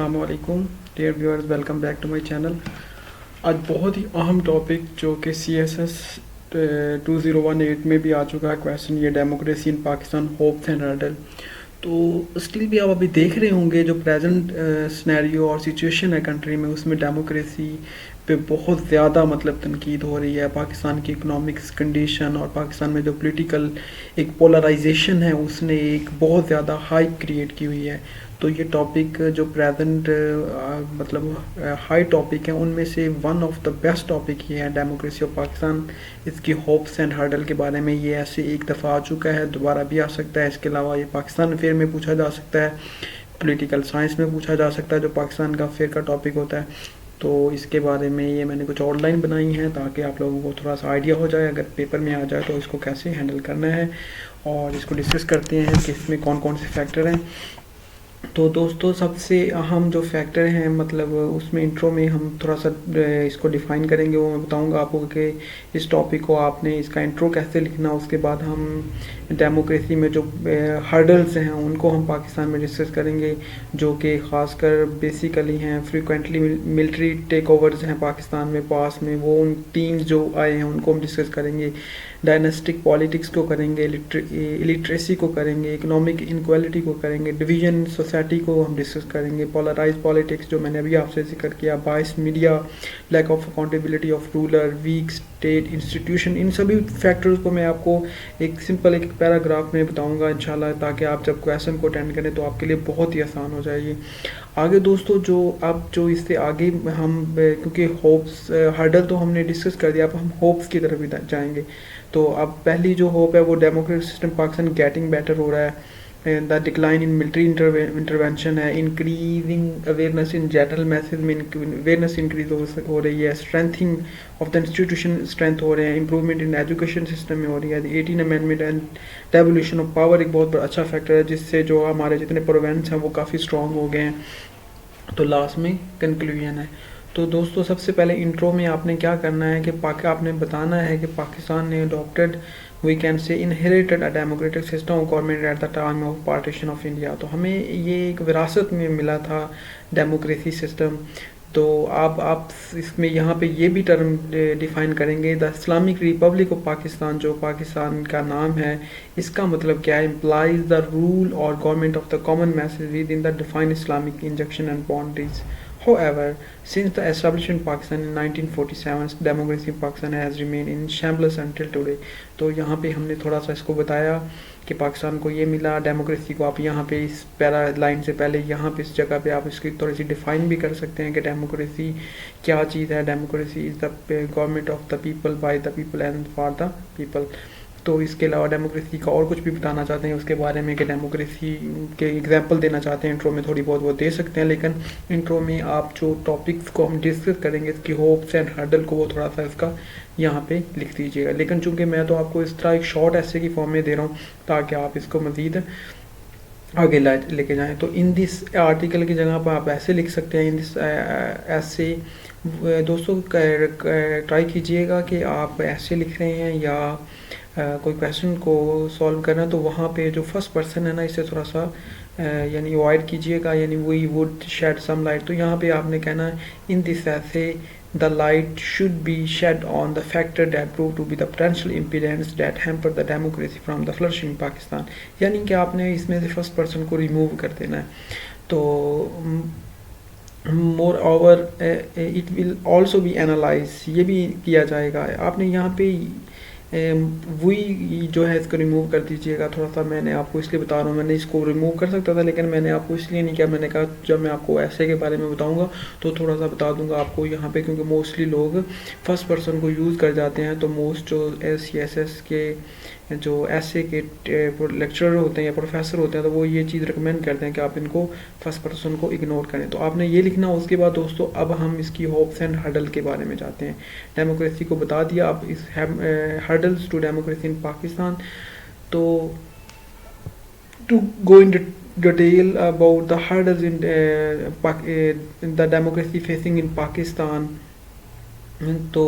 السلام علیکم dear viewers, welcome back to my channel. آج بہت ہی اہم ٹاپک جو کہ CSS 2018 میں بھی آ چکا ہے کویشچن، یہ democracy in Pakistan hopes and hurdle. تو اسٹل بھی آپ ابھی دیکھ رہے ہوں گے جو پریزنٹ سنیریو اور سچویشن ہے کنٹری میں، اس میں ڈیموکریسی پہ بہت زیادہ تنقید ہو رہی ہے. پاکستان کی اکنامکس کنڈیشن اور پاکستان میں جو پولیٹیکل ایک پولرائزیشن ہے اس نے ایک بہت زیادہ ہائپ کریٹ کی ہوئی ہے. تو یہ ٹاپک جو پریزنٹ ہائی ٹاپک ہیں ان میں سے one of the best topic یہ ہے ڈیموکریسی آف پاکستان، اس کی ہوپس اینڈ ہرڈل کے بارے میں. یہ ایسے ایک دفعہ آ چکا ہے، دوبارہ بھی آ سکتا ہے. اس کے علاوہ یہ پاکستان افیئر میں پوچھا جا سکتا ہے، پولیٹیکل سائنس میں پوچھا جا سکتا ہے جو پاکستان کا افیئر کا ٹاپک ہوتا ہے. تو اس کے بارے میں یہ میں نے کچھ آؤٹ لائن بنائی ہیں تاکہ آپ لوگوں کو تھوڑا سا آئیڈیا ہو جائے. اگر پیپر میں آ جائے تو اس کو کیسے ہینڈل کرنا ہے، اور اس کو ڈسکس کرتے ہیں کہ اس میں کون کون سے فیکٹر ہیں. تو دوستو، سب سے اہم جو فیکٹر ہیں اس میں انٹرو میں ہم تھوڑا سا اس کو ڈیفائن کریں گے. وہ میں بتاؤں گا آپ کو کہ اس ٹاپک کو آپ نے اس کا انٹرو کیسے لکھنا. اس کے بعد ہم ڈیموکریسی میں جو ہرڈلز ہیں ان کو ہم پاکستان میں ڈسکس کریں گے، جو کہ خاص کر بیسیکلی ہیں فریکوینٹلی ملٹری ٹیک اوورز ہیں پاکستان میں پاس میں. وہ ان ٹیمز جو آئے ہیں ان کو ہم ڈسکس کریں گے. ڈائنسٹک پالیٹکس کو کریں گے، الٹریسی کو کریں گے، اکنامک انکوالٹی کو کریں گے، ڈویژن سوسائٹی کو ہم ڈسکس کریں گے، پولرائز پالیٹکس جو میں نے ابھی آپ سے ذکر کیا، biased media, lack of accountability of ruler, weak state institution. ان سبھی فیکٹرز کو میں آپ کو ایک سمپل ایک پیراگراف میں بتاؤں گا انشاءاللہ، تاکہ آپ جب کویشچن کو اٹینڈ کریں تو آپ کے لیے بہت ہی آسان ہو جائے گی. آگے دوستو، جو اس سے آگے ہم کیونکہ ہوپس ہرڈل تو ہم نے ڈسکس کر دیا، اب ہم ہوپس کی طرف جائیں گے. تو اب پہلی جو ہوپ ہے وہ democratic system Pakistan getting better ہو رہا ہے. The decline in military intervention ہے. Increasing awareness in general masses میں اویئرنیس انکریز ہو رہی ہے. Strengthening of the institution strength ہو رہے ہیں. امپروومنٹ ان ایجوکیشن سسٹم میں ہو رہی ہے. 18 amendment and devolution of power ایک بہت بڑا اچھا فیکٹر ہے، جس سے جو ہمارے جتنے پروونس ہیں وہ کافی اسٹرانگ ہو گئے ہیں. تو لاسٹ میں کنکلوژن ہے. تو دوستو، سب سے پہلے انٹرو میں آپ نے کیا کرنا ہے کہ آپ نے بتانا ہے کہ پاکستان نے اڈاپٹیڈ وی کین سے inherited a democratic system of government at the time of partition of India. تو ہمیں یہ ایک وراثت میں ملا تھا ڈیموکریسی سسٹم. تو آپ اس میں یہاں پہ یہ بھی ٹرم ڈیفائن کریں گے، the Islamic republic of Pakistan, جو پاکستان کا نام ہے اس کا مطلب کیا ہے. امپلائز دا رول اور government of the common masses within the defined Islamic injunction and boundaries. However, since the establishment of Pakistan in 1947, democracy in Pakistan has remained in shambles until today. تو یہاں پہ ہم نے تھوڑا سا اس کو بتایا کہ پاکستان کو یہ ملا. ڈیموکریسی کو آپ یہاں پہ اس پیرا لائن سے پہلے یہاں پہ اس جگہ پہ آپ اس کی تھوڑی سی ڈیفائن بھی کر سکتے ہیں کہ ڈیموکریسی کیا چیز ہے. Democracy is the government of the people, by the people and for the people. تو اس کے علاوہ ڈیموکریسی کا اور کچھ بھی بتانا چاہتے ہیں اس کے بارے میں کہ ڈیموکریسی کے ایگزامپل دینا چاہتے ہیں انٹرو میں تھوڑی بہت وہ دے سکتے ہیں، لیکن انٹرو میں آپ جو ٹاپکس کو ہم ڈسکس کریں گے اس کی ہوپس اینڈ ہرڈل کو وہ تھوڑا سا اس کا یہاں پہ لکھ دیجیے گا. لیکن چونکہ میں تو آپ کو اس طرح ایک شارٹ ایسے کی فارم میں دے رہا ہوں تاکہ آپ اس کو مزید آگے لے کے جائیں. تو ان دس آرٹیکل کی جگہ پر آپ ایسے لکھ سکتے ہیں. ان دس ایسے دوستوں ٹرائی کیجیے گا کہ آپ ایسے لکھ رہے ہیں یا کوئی کویشچن کو سالو کرنا تو وہاں پہ جو فرسٹ پرسن ہے نا اسے تھوڑا سا یعنی اوائڈ کیجیے گا، یعنی we would shed some light. تو یہاں پہ آپ نے کہنا ہے ان دس ایسے the light should be shed on the factor that proved to be the potential impedance that hampered the democracy from the flourishing Pakistan. یعنی کہ آپ نے اس میں سے فرسٹ پرسن کو ریموو کر دینا ہے. تو moreover it will also be analyze, یہ بھی کیا جائے گا. آپ نے یہاں پہ وہی جو ہے اس کو ریموو کر دیجیے گا. تھوڑا سا میں نے آپ کو اس لیے بتا رہا ہوں، میں نے اس کو ریموو کر سکتا تھا لیکن میں نے آپ کو اس لیے نہیں کیا. میں نے کہا جب میں آپ کو ایسے کے بارے میں بتاؤں گا تو تھوڑا سا بتا دوں گا آپ کو یہاں پہ، کیونکہ موسٹلی لوگ فرسٹ پرسن کو یوز کر جاتے ہیں. تو موسٹ جو CSS کے جو ایسے کے لیکچرر ہوتے ہیں یا پروفیسر ہوتے ہیں تو وہ یہ چیز ریکمینڈ کرتے ہیں کہ آپ ان کو فرسٹ پرسن کو اگنور کریں. تو آپ نے یہ لکھنا. اس کے بعد دوستو اب ہم اس کی ہوپس اینڈ ہرڈل کے بارے میں جاتے ہیں. ڈیموکریسی کو بتا دیا، اب اس hurdles to democracy in Pakistan. تو to go in detail about the hurdles in the democracy facing in Pakistan. تو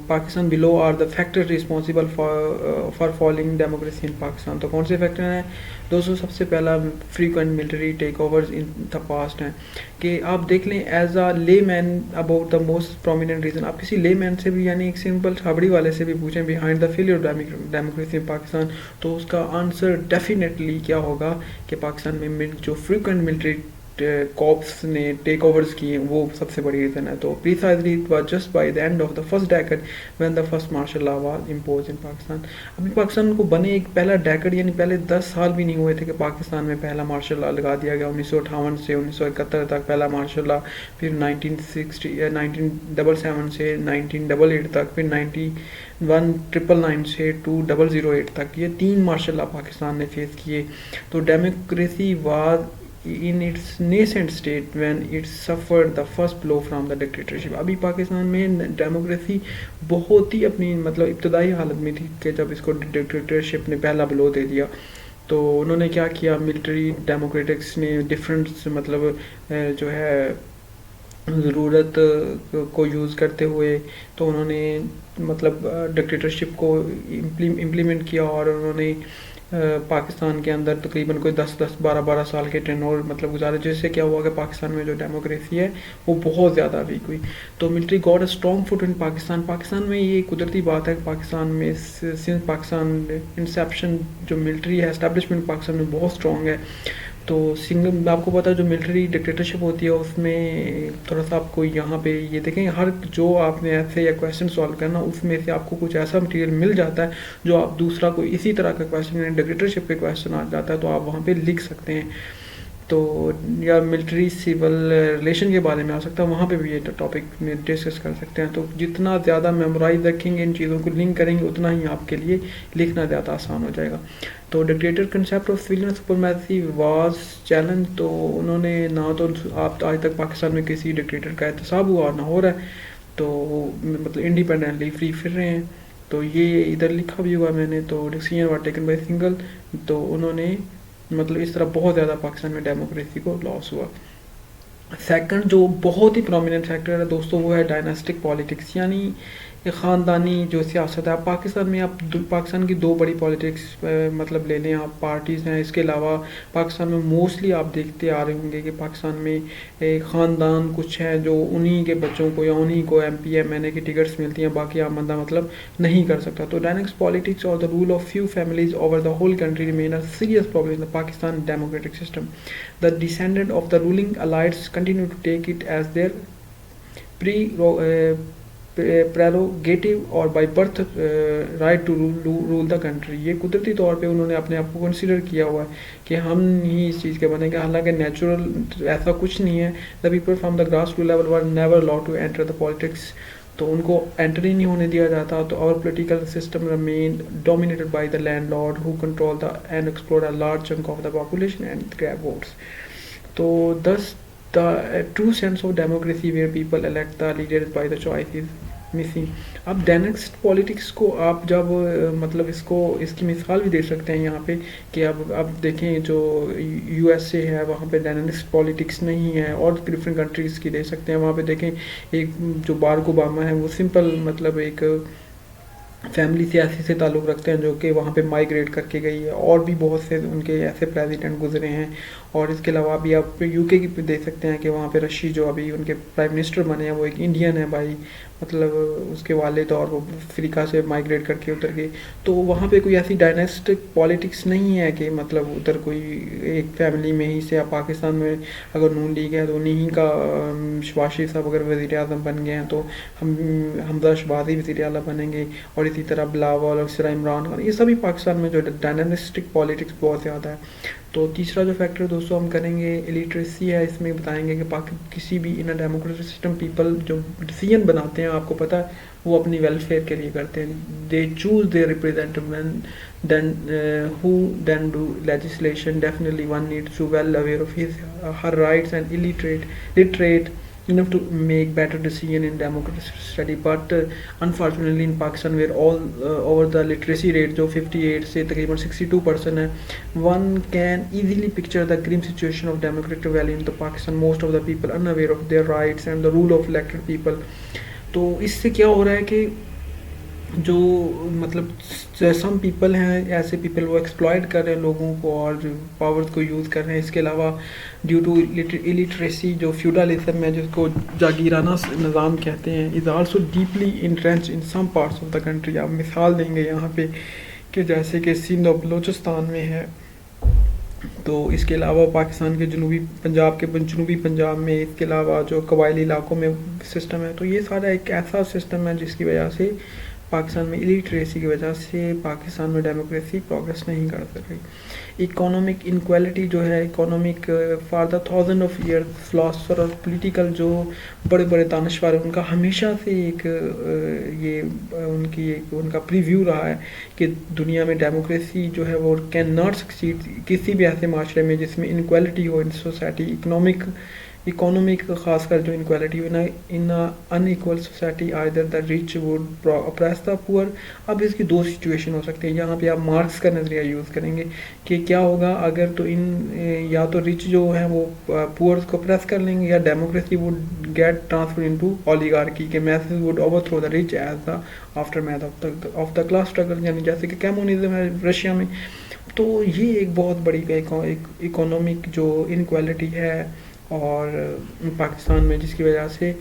Pakistan below are the factor responsible for falling democracy in Pakistan. تو کون سے فیکٹر ہیں دوستوں؟ سب سے پہلا frequent military takeovers in the past ہیں. کہ آپ دیکھ لیں as a layman about the most prominent reason. آپ کسی لے مین سے بھی یعنی ایک سمپل چھابڑی والے سے بھی پوچھیں behind the failure of democracy in Pakistan, تو اس کا آنسر ڈیفینیٹلی کیا ہوگا کہ پاکستان میں جو فریکوینٹ ملٹری کاپس نے ٹیک اوورز کیے وہ سب سے بڑی ریزن ہے. تو precisely it was just by the end of the first decade when the first martial law was impose in Pakistan. ابھی پاکستان کو بنے ایک پہلا ڈیکڈ یعنی پہلے 10 سال بھی نہیں ہوئے تھے کہ پاکستان میں پہلا مارشل لا لگا دیا گیا. 1958 سے 1971 تک پہلا مارشل لا, پھر 1977 سے 1988 تک, پھر 1999 سے 2008 تک, یہ 3 مارشل لا پاکستان نے فیس کیے. تو democracy was in its nascent state when it suffered the first blow from the dictatorship. ابھی پاکستان میں ڈیموکریسی بہت ہی اپنی مطلب ابتدائی حالت میں تھی کہ جب اس کو ڈکٹیٹرشپ نے پہلا بلو دے دیا. تو انہوں نے کیا کیا, ملٹری ڈیموکریٹکس نے ڈفرینٹ مطلب جو ہے ضرورت کو یوز کرتے ہوئے تو انہوں نے مطلب ڈکٹیٹرشپ کو امپلیمنٹ کیا, اور انہوں نے پاکستان کے اندر تقریباً کوئی 10-12 سال کے ٹینور مطلب گزارے, جس سے کیا ہوا کہ پاکستان میں جو ڈیموکریسی ہے وہ بہت زیادہ ویک ہوئی. تو military got a strong foot in Pakistan. Pakistan میں یہ قدرتی بات ہے کہ پاکستان میں سنس پاکستان انسیپشن جو ملٹری ہے اسٹیبلشمنٹ پاکستان میں بہت اسٹرانگ ہے. تو سنگل آپ کو پتا ہے جو ملٹری ڈکٹیٹرشپ ہوتی ہے اس میں تھوڑا سا آپ کو یہاں پہ یہ دیکھیں ہر جو آپ نے ایسے یا کویشچن سالو کرنا اس میں سے آپ کو کچھ ایسا مٹیریل مل جاتا ہے جو آپ دوسرا کوئی اسی طرح کا کویشچن یعنی ڈکٹیٹرشپ کے کویشچن آ جاتا ہے تو آپ وہاں پہ لکھ سکتے ہیں. تو یا ملٹری سول ریلیشن کے بارے میں آ سکتا ہے, وہاں پہ بھی یہ ٹاپک میں ڈسکس کر سکتے ہیں. تو جتنا زیادہ میمورائز رکھیں گے ان چیزوں کو لنک کریں گے اتنا ہی آپ کے لیے لکھنا زیادہ آسان ہو جائے گا. تو dictator concept of civilian supremacy was challenge. تو انہوں نے نہ تو آپ آج تک پاکستان میں کسی ڈکٹیٹر کا احتساب ہوا اور نہ ہو رہا ہے, تو مطلب انڈیپینڈنٹلی فری پھر رہے ہیں. تو یہ ادھر لکھا بھی ہوا میں نے. تو decision was taken by single. تو انہوں نے مطلب اس طرح بہت زیادہ پاکستان میں ڈیموکریسی کو لاس ہوا. سیکنڈ جو بہت ہی پرومیننٹ فیکٹر ہے دوستوں وہ ہے ڈائناسٹک پالیٹکس, یعنی خاندانی جو سیاست ہے. پاکستان میں آپ پاکستان کی 2 بڑی پالیٹکس مطلب لے لیں آپ, پارٹیز ہیں. اس کے علاوہ پاکستان میں موسٹلی آپ دیکھتے آ رہے ہوں گے کہ پاکستان میں ایک خاندان کچھ ہیں جو انہی کے بچوں کو یا انہی کو ایم پی ایم این اے کی ٹکٹس ملتی ہیں, باقی عام بندہ مطلب نہیں کر سکتا. تو ڈائناسٹک پالیٹکس اور the rule of few families over the whole country remain a serious problem in the Pakistan democratic system. The descendant of the ruling elites continue to take it as their prerogative اور by birth right to rule the country. یہ قدرتی طور پہ انہوں نے اپنے آپ کو کنسیڈر کیا ہوا ہے کہ ہم ہی اس چیز کے بنے گا, حالانکہ نیچرل ایسا کچھ نہیں ہے. The people from the grass root level were never allowed to enter the politics. تو ان کو انٹر ہی نہیں ہونے دیا جاتا. تو اور political system remain dominated by the landlord who control the and explore a large chunk of the population and grab votes. تو this the true sense of democracy where people elect the leaders by the choice is missing. اب ڈائناسٹک politics کو آپ جب مطلب اس کی مثال بھی دے سکتے ہیں یہاں پہ کہ اب دیکھیں جو یو ایس اے ہے وہاں پہ ڈائناسٹک پالیٹکس نہیں ہے, اور ڈفرینٹ کنٹریز کی دے سکتے ہیں. وہاں پہ دیکھیں ایک جو باراک اوباما ہے وہ سمپل مطلب ایک فیملی سیاسی سے تعلق رکھتے ہیں جو کہ وہاں پہ مائیگریٹ کر کے گئی ہے, اور بھی بہت سے ان کے ایسے پریزیڈنٹ گزرے ہیں. اور اس کے علاوہ بھی آپ یو کے کی دیکھ سکتے ہیں کہ وہاں پہ رشی جو ابھی ان کے پرائم منسٹر بنے ہیں وہ ایک انڈین ہے بھائی, مطلب اس کے والد اور وہ افریقہ سے مائیگریٹ کر کے اتر گئے. تو وہاں پہ کوئی ایسی ڈائناسٹک پالیٹکس نہیں ہے کہ مطلب ادھر کوئی ایک فیملی میں ہی سے. پاکستان میں اگر نون لیگ ہے تو انہیں کا شباز شریف صاحب اگر وزیر اعظم بن گئے ہیں تو حمزہ شہبازی وزیر اعلیٰ بنیں گے, اور اسی طرح بلاول اور سرا عمران خان. یہ سبھی پاکستان میں جو ڈائناسٹک پالیٹکس بہت زیادہ ہے. تو تیسرا جو فیکٹر دوستوں ہم کریں گے الٹریسی ہے. اس میں بتائیں گے کہ کسی بھی ان ڈیموکریٹک سسٹم پیپل جو ڈیسیژن بناتے ہیں آپ کو پتہ ہے وہ اپنی ویلفیئر کے لیے کرتے ہیں. They choose the representative then who then do legislation. Definitely one needs to well aware of her rights and literate enough to make better decision in democratic study. But unfortunately in Pakistan where all over the literacy rate جو 58 سے تقریباً 62% ہے, one can easily picture the grim situation of democratic value in the Pakistan. Most of the people unaware of their rights and the rule of elected people. تو اس سے کیا ہو رہا ہے کہ جو مطلب سم پیپل ہیں ایسے پیپل وہ ایکسپلائٹ کر رہے ہیں لوگوں کو اور پاورز کو یوز کر رہے ہیں. اس کے علاوہ ڈیو ٹو الٹریسی جو فیوڈلزم ہے جس کو جاگیرانہ نظام کہتے ہیں is also deeply entrench in some parts of the country. آپ مثال دیں گے یہاں پہ کہ جیسے کہ سندھ اور بلوچستان میں ہے. تو اس کے علاوہ پاکستان کے جنوبی پنجاب میں اس کے علاوہ جو قبائلی علاقوں میں سسٹم ہے. تو یہ سارا ایک ایسا سسٹم ہے جس کی وجہ سے پاکستان میں الٹریسی کی وجہ سے پاکستان میں ڈیموکریسی پروگریس نہیں کر سکی. اکانومک انکوالٹی جو ہے economic for the thousand of year philosopher اور پولیٹیکل جو بڑے بڑے دانشور ہیں ان کا ہمیشہ سے ایک یہ ان کا پریویو رہا ہے کہ دنیا میں ڈیموکریسی جو ہے وہ کین ناٹ سکسیڈ کسی بھی ایسے معاشرے میں جس میں انکوالٹی ہو ان سوسائٹی. اکانومک خاص کر جو انکوالٹی ہو in unequal society either the rich would oppress the poor. اب اس کی دو سچویشن ہو سکتی ہیں. یہاں پہ آپ مارکس کا نظریہ یوز کریں گے کہ کیا ہوگا اگر تو یا تو ریچ جو ہیں وہ پورس کو پریس کر لیں گے یا democracy would get transfer into oligarchy کہ masses would overthrow the rich as the aftermath of the class struggle, یعنی جیسے کہ کمیونزم ہے رشیا میں. تو یہ ایک بہت بڑی اکانومک جو انکوالٹی ہے اور پاکستان میں جس کی وجہ سے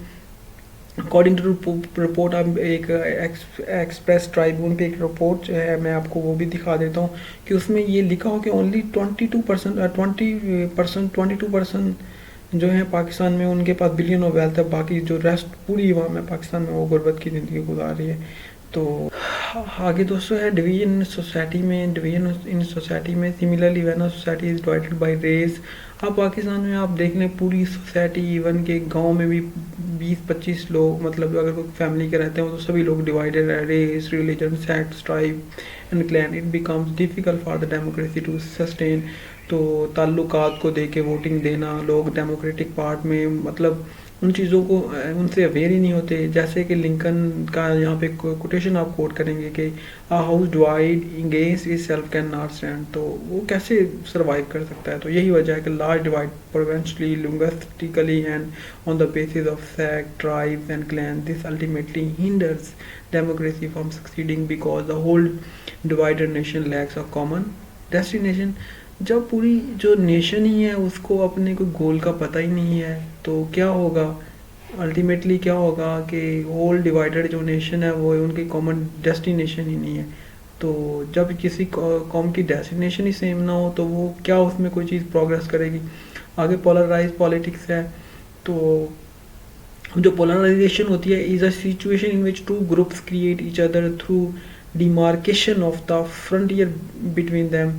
اکارڈنگ ٹو رپورٹ اب ایک ایکسپریس ٹرائبون پہ ایک رپورٹ جو ہے میں آپ کو وہ بھی دکھا دیتا ہوں کہ اس میں یہ لکھا ہو کہ اونلی 22% جو ہیں پاکستان میں ان کے پاس بلین آف ویلتھ ہے. باقی جو ریسٹ پوری عوام ہے پاکستان میں وہ غربت کی زندگی گزار رہی ہے. تو آگے دوستوں ہے ڈویژن ان سوسائٹی میں similarly when society is divided by race. اب پاکستان میں آپ دیکھ لیں پوری سوسائٹی ایون کہ گاؤں میں بھی 20-25 لوگ مطلب اگر کوئی فیملی کے رہتے ہیں تو سبھی لوگ ڈیوائڈیڈ ہے. Race, religion, sex, tribe and clan. It becomes difficult for the democracy to sustain. تو تعلقات کو دے کے ووٹنگ دینا, لوگ ڈیموکریٹک پارٹ میں مطلب ان چیزوں کو ان سے اویئر ہی نہیں ہوتے. جیسے کہ لنکن کا یہاں پہ کوٹیشن آپ کوٹ کریں گے کہ house divide against it self can not stand. تو وہ کیسے سروائیو کر سکتا ہے. تو یہی وجہ ہے کہ large divide provincially linguistically and on the basis of sect, tribes and clan. This ultimately hinders democracy from succeeding because the whole divided nation lacks a common destination. جب پوری جو نیشن ہی ہے اس کو اپنے کوئی گول کا پتہ ہی نہیں ہے تو کیا ہوگا الٹیمیٹلی کیا ہوگا کہ ہول ڈیوائڈیڈ جو نیشن ہے وہ ان کی کامن ڈیسٹینیشن ہی نہیں ہے. تو جب کسی قوم کی ڈیسٹینیشن ہی سیم نہ ہو تو وہ کیا اس میں کوئی چیز پروگریس کرے گی. آگے پولرائز پالیٹکس ہے. تو جو پولرائزیشن ہوتی ہے is a situation in which two groups create each other through demarcation of the frontier between them.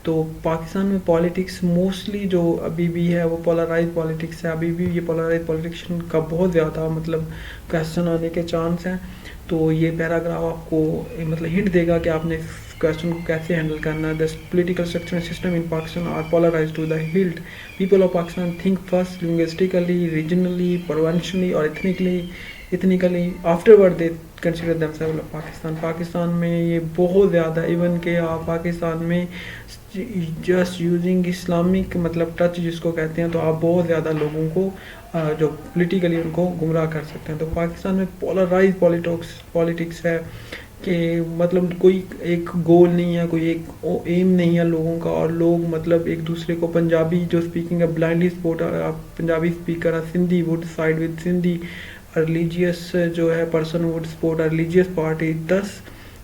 تو پاکستان میں پالیٹکس موسٹلی جو ابھی بھی ہے وہ پولرائز پالیٹکس ہے. ابھی بھی یہ پولرائز پالیٹکس کا بہت زیادہ مطلب کویسچن آنے کے چانس ہیں. تو یہ پیراگراف آپ کو مطلب ہنٹ دے گا کہ آپ نے اس کویسچن کو کیسے ہینڈل کرنا ہے. The political structure system in Pakistan are polarize to the hilt. People of Pakistan think first linguistically, regionally, provincially اور ethnically afterward they consider themselves Pakistan میں یہ بہت زیادہ ایون کہ آپ پاکستان میں جسٹ یوزنگ اسلامک مطلب ٹچ جس کو کہتے ہیں تو آپ بہت زیادہ لوگوں کو جو پولیٹیکلی ان کو گمراہ کر سکتے ہیں. تو پاکستان میں پولرائز پالیٹکس ہے کہ مطلب کوئی ایک گول نہیں ہے, کوئی ایک ایم نہیں ہے لوگوں کا, اور لوگ مطلب ایک دوسرے کو پنجابی جو اسپیکنگ ہے بلائنڈلی سپورٹ, آپ پنجابی اسپیکر ہے Sindhi would side with Sindhi, religious جو ہے person would support religious party. This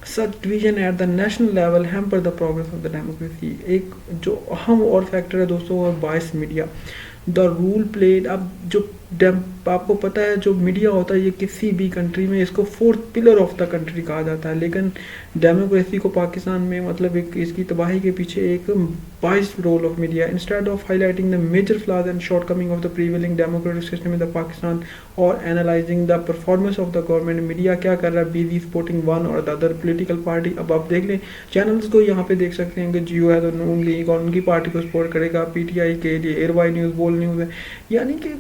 such division at the national level hamper the progress of the democracy. ایک جو اہم اور فیکٹر ہے دوستوں وہ باعث میڈیا. The role played. اب جو آپ کو پتہ ہے جو میڈیا ہوتا ہے یہ کسی بھی کنٹری میں اس کو fourth pillar of the country کہا جاتا ہے, لیکن ڈیموکریسی کو پاکستان میں مطلب ایک اس کی تباہی کے پیچھے ایک باعث role of media. Instead of highlighting the major flaws and shortcoming of the prevailing democratic system in the Pakistan اور analysing the performance of the government, media کیا کر رہا ہے بیزی سپورٹنگ ون اور دا ادر پولیٹیکل پارٹی. اب آپ دیکھ لیں چینلس کو یہاں پہ دیکھ سکتے ہیں کہ جیو ہے تو نون لیگ اور ان کی پارٹی کو سپورٹ کرے گا, پی ٹی آئی کے لیے ایئر وائی نیوز بول نیوز ہے. یعنی کہ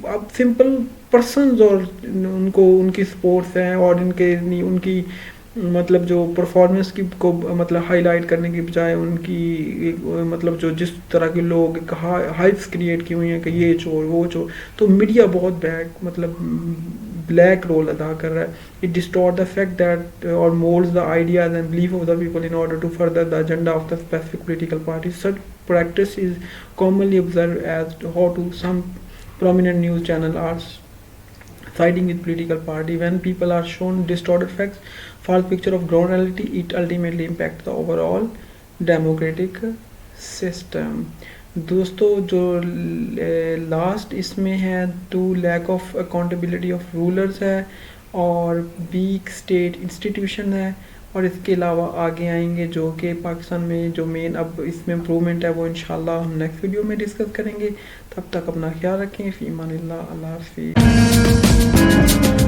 اب سمپل پرسنز اور ان کو ان کی سپورٹس ہیں اور ان کی مطلب جو پرفارمنس کی کو مطلب ہائی لائٹ کرنے کی بجائے ان کی مطلب جو جس طرح کے لوگ ہائپس کریٹ کی ہوئی ہیں کہ یہ چور وہ چور. تو میڈیا بہت بیڈ مطلب black role ادا کر رہا ہے. It distorts the fact that or molds the ideas and belief of the people in order to further the agenda of the specific political party. Such practice is commonly observed as how to some prominent news channel are siding with political party. When people are shown distorted facts, false picture of ground reality, it ultimately impacts the overall democratic system. دوستو جو last اس میں ہے two lack of accountability of rulers ہے اور week state institution ہے, اور اس کے علاوہ آگے آئیں گے جو کہ پاکستان میں جو مین اب اس میں امپرومنٹ ہے وہ انشاءاللہ ہم نیکسٹ ویڈیو میں ڈسکس کریں گے. تب تک اپنا خیال رکھیں. فی امان اللہ. اللہ حافظ.